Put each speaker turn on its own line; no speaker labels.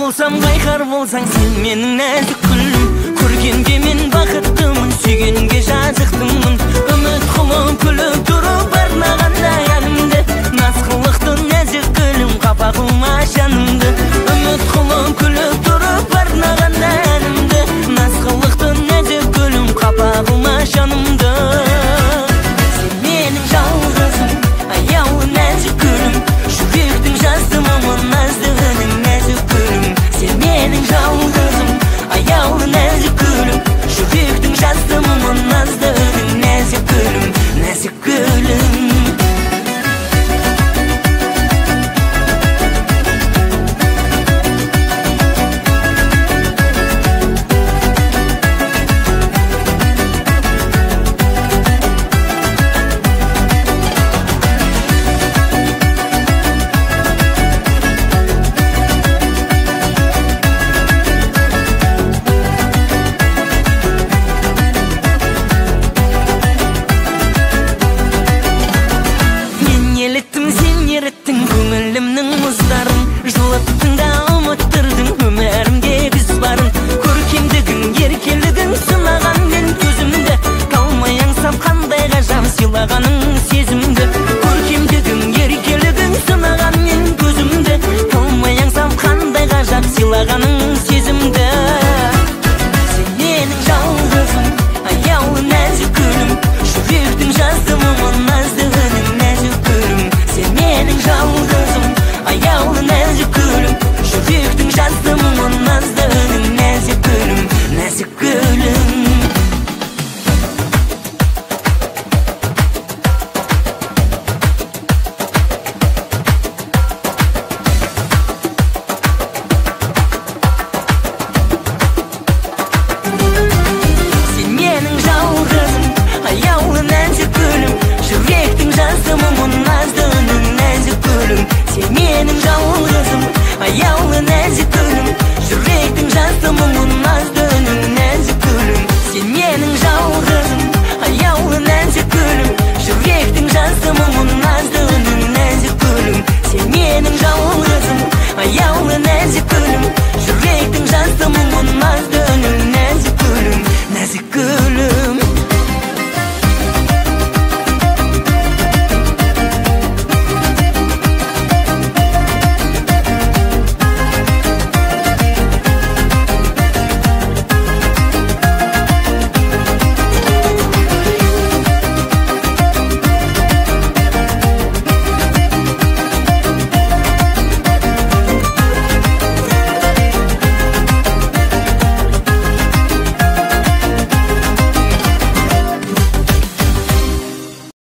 болсам қайқар болсаң сен менің нәзік гүлім. Көргенге мен бақыттымын, сүйгенге жазықтымын. Үміт қылып күліп тұрып арнағанда әнімді, наз қылықты нәзік гүлім, қапа қылма жанымды. Үміт қылып күліп тұрып арнағанда әнімді, наз қылықты нәзік гүлім, қапа қылма жанымды. Сен менің жалғызым, аяулы нәзік гүлім, жүректің жаздымын назды үнің нәзік гүлім. Сен менің жалғызым, аяулы нәзік гүлім, жүректің жаздымын назды үнің нәзік гүлім, нәзік гүлім. Көңілімнің мұздарын жылыттың да ұмыттырдың, өмірімде біз барын. Көркемдігің, еркелігің сынаған мен көзімді, қалмай аңсап қандай ғажап сыйлағаның сезімді. Көркемдігің, еркелігің сынаған мен көзімді, қалмай аңсап қандай ғажап сыйлағаның сезімді. Сен менің жалғызым, аяулы нәзік гүлім, жүректің жаздымын назды үнің нәзік гүлім. Сен менің жалғызым, аяулы нәзік гүлім, жүректің жаздымын назды үнің нәзік гүлім, нәзік гүлім. Сен менің жалғызым, аяулы нәзік гүлім, жүректің жаздымын назды үнің нәзік гүлім. Сен менің жалғызым, аяулы